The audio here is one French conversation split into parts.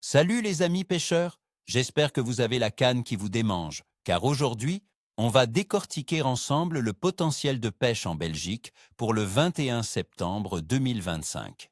Salut les amis pêcheurs, j'espère que vous avez la canne qui vous démange, car aujourd'hui, on va décortiquer ensemble le potentiel de pêche en Belgique pour le 21 septembre 2025.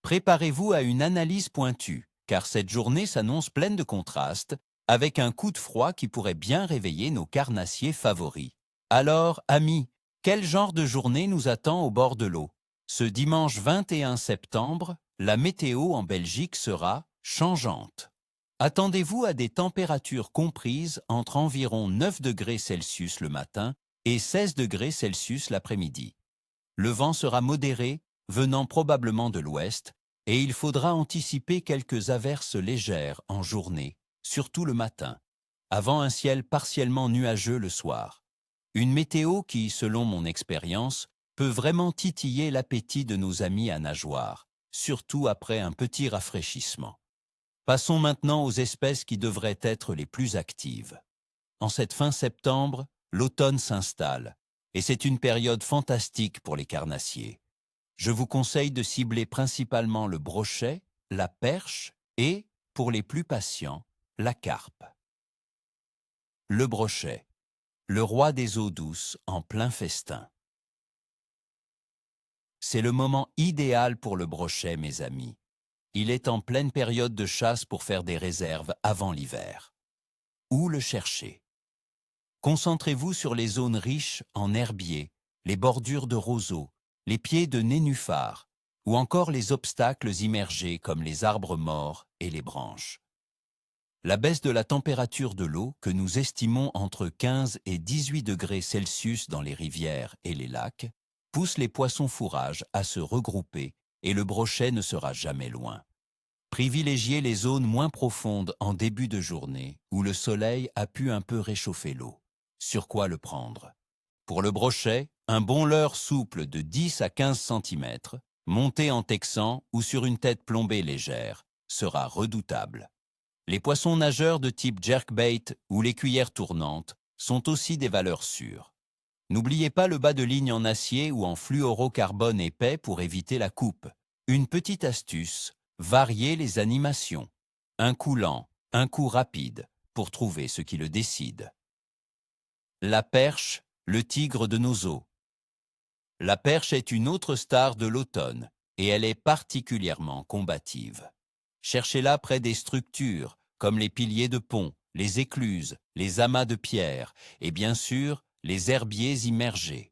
Préparez-vous à une analyse pointue, car cette journée s'annonce pleine de contrastes, avec un coup de froid qui pourrait bien réveiller nos carnassiers favoris. Alors, amis, quel genre de journée nous attend au bord de l'eau? Ce dimanche 21 septembre, la météo en Belgique sera changeante. Attendez-vous à des températures comprises entre environ 9 degrés Celsius le matin et 16 degrés Celsius l'après-midi. Le vent sera modéré, venant probablement de l'ouest, et il faudra anticiper quelques averses légères en journée, surtout le matin, avant un ciel partiellement nuageux le soir. Une météo qui, selon mon expérience, peut vraiment titiller l'appétit de nos amis à nageoires, surtout après un petit rafraîchissement. Passons maintenant aux espèces qui devraient être les plus actives. En cette fin septembre, l'automne s'installe, et c'est une période fantastique pour les carnassiers. Je vous conseille de cibler principalement le brochet, la perche et, pour les plus patients, la carpe. Le brochet, le roi des eaux douces en plein festin. C'est le moment idéal pour le brochet, mes amis. Il est en pleine période de chasse pour faire des réserves avant l'hiver. Où le chercher? Concentrez-vous sur les zones riches en herbiers, les bordures de roseaux, les pieds de nénuphars, ou encore les obstacles immergés comme les arbres morts et les branches. La baisse de la température de l'eau, que nous estimons entre 15 et 18 degrés Celsius dans les rivières et les lacs, pousse les poissons fourrages à se regrouper et le brochet ne sera jamais loin. Privilégiez les zones moins profondes en début de journée où le soleil a pu un peu réchauffer l'eau. Sur quoi le prendre? Pour le brochet, un bon leurre souple de 10 à 15 cm, monté en texan ou sur une tête plombée légère, sera redoutable. Les poissons nageurs de type jerkbait ou les cuillères tournantes sont aussi des valeurs sûres. N'oubliez pas le bas de ligne en acier ou en fluorocarbone épais pour éviter la coupe. Une petite astuce, variez les animations. Un coup lent, un coup rapide, pour trouver ce qui le décide. La perche, le tigre de nos eaux. La perche est une autre star de l'automne et elle est particulièrement combative. Cherchez-la près des structures, comme les piliers de pont, les écluses, les amas de pierre et bien sûr les herbiers immergés.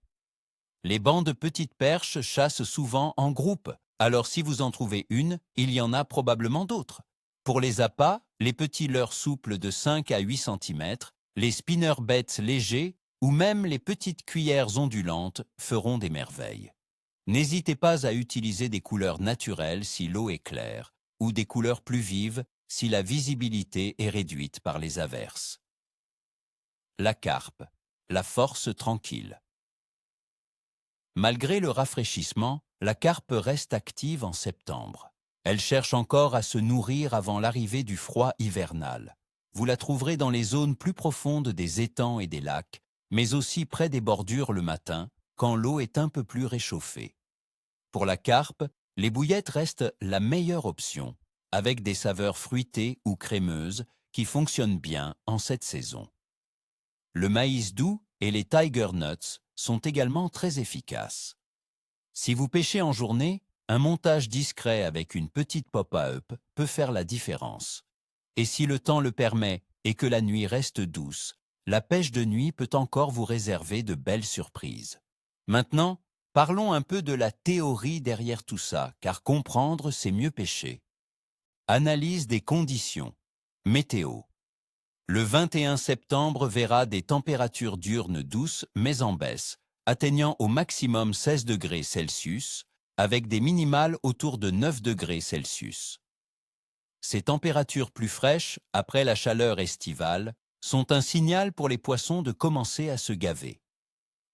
Les bancs de petites perches chassent souvent en groupe, alors si vous en trouvez une, il y en a probablement d'autres. Pour les appâts, les petits leurres souples de 5 à 8 cm, les spinnerbait légers ou même les petites cuillères ondulantes feront des merveilles. N'hésitez pas à utiliser des couleurs naturelles si l'eau est claire, ou des couleurs plus vives si la visibilité est réduite par les averses. La carpe, la force tranquille. Malgré le rafraîchissement, la carpe reste active en septembre. Elle cherche encore à se nourrir avant l'arrivée du froid hivernal. Vous la trouverez dans les zones plus profondes des étangs et des lacs, mais aussi près des bordures le matin, quand l'eau est un peu plus réchauffée. Pour la carpe, les bouillettes restent la meilleure option, avec des saveurs fruitées ou crémeuses qui fonctionnent bien en cette saison. Le maïs doux et les tiger nuts sont également très efficaces. Si vous pêchez en journée, un montage discret avec une petite pop-up peut faire la différence. Et si le temps le permet et que la nuit reste douce, la pêche de nuit peut encore vous réserver de belles surprises. Maintenant, parlons un peu de la théorie derrière tout ça, car comprendre, c'est mieux pêcher. Analyse des conditions. Météo. Le 21 septembre verra des températures diurnes douces mais en baisse, atteignant au maximum 16 degrés Celsius, avec des minimales autour de 9 degrés Celsius. Ces températures plus fraîches, après la chaleur estivale, sont un signal pour les poissons de commencer à se gaver.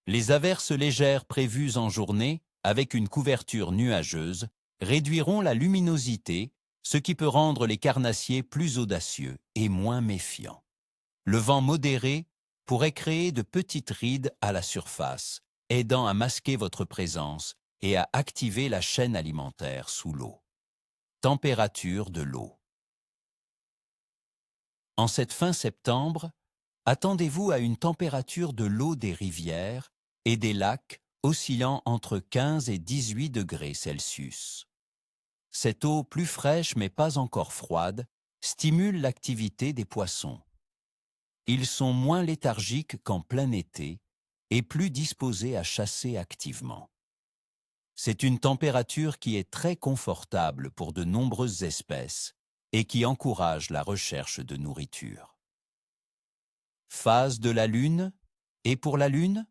Les averses légères prévues en journée, avec une couverture nuageuse, réduiront la luminosité, ce qui peut rendre les carnassiers plus audacieux et moins méfiants. Le vent modéré pourrait créer de petites rides à la surface, aidant à masquer votre présence et à activer la chaîne alimentaire sous l'eau. Température de l'eau. En cette fin septembre, attendez-vous à une température de l'eau des rivières et des lacs oscillant entre 15 et 18 degrés Celsius. Cette eau plus fraîche mais pas encore froide stimule l'activité des poissons. Ils sont moins léthargiques qu'en plein été et plus disposés à chasser activement. C'est une température qui est très confortable pour de nombreuses espèces et qui encourage la recherche de nourriture. Phase de la Lune. Et pour la Lune?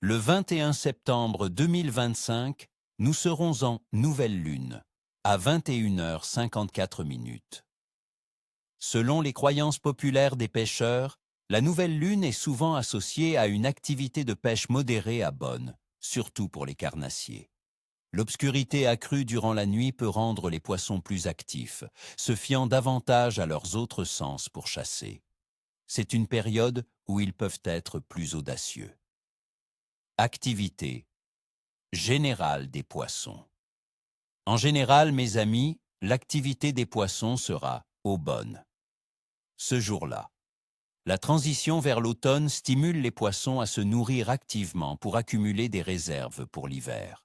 Le 21 septembre 2025, nous serons en nouvelle Lune, à 21h54. Selon les croyances populaires des pêcheurs, la nouvelle Lune est souvent associée à une activité de pêche modérée à bonne, surtout pour les carnassiers. L'obscurité accrue durant la nuit peut rendre les poissons plus actifs, se fiant davantage à leurs autres sens pour chasser. C'est une période où ils peuvent être plus audacieux. Activité générale des poissons. En général, mes amis, l'activité des poissons sera aubonne. Ce jour-là, la transition vers l'automne stimule les poissons à se nourrir activement pour accumuler des réserves pour l'hiver.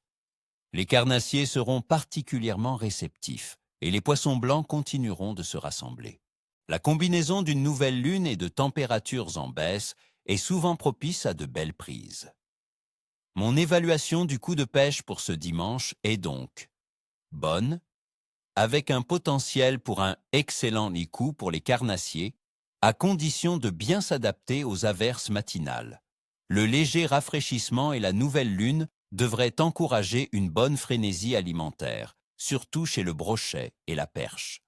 Les carnassiers seront particulièrement réceptifs et les poissons blancs continueront de se rassembler. La combinaison d'une nouvelle lune et de températures en baisse est souvent propice à de belles prises. Mon évaluation du coup de pêche pour ce dimanche est donc bonne, avec un potentiel pour un excellent licou pour les carnassiers, à condition de bien s'adapter aux averses matinales. Le léger rafraîchissement et la nouvelle lune devraient encourager une bonne frénésie alimentaire, surtout chez le brochet et la perche.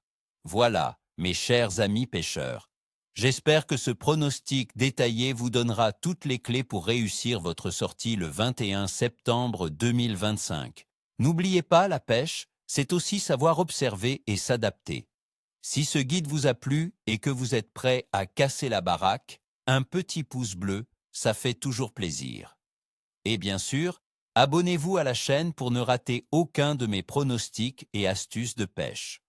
Voilà, mes chers amis pêcheurs. J'espère que ce pronostic détaillé vous donnera toutes les clés pour réussir votre sortie le 21 septembre 2025. N'oubliez pas, la pêche, c'est aussi savoir observer et s'adapter. Si ce guide vous a plu et que vous êtes prêt à casser la baraque, un petit pouce bleu, ça fait toujours plaisir. Et bien sûr, abonnez-vous à la chaîne pour ne rater aucun de mes pronostics et astuces de pêche.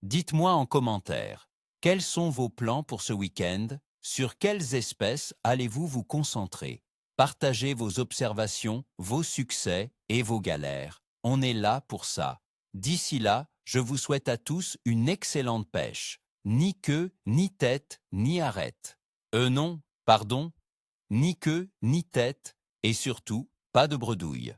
Dites-moi en commentaire, quels sont vos plans pour ce week-end? Sur quelles espèces allez-vous vous concentrer? Partagez vos observations, vos succès et vos galères. On est là pour ça. D'ici là, je vous souhaite à tous une excellente pêche. Ni queue, ni tête, ni arête. Non, pardon. Ni queue, ni tête, et surtout, pas de bredouille.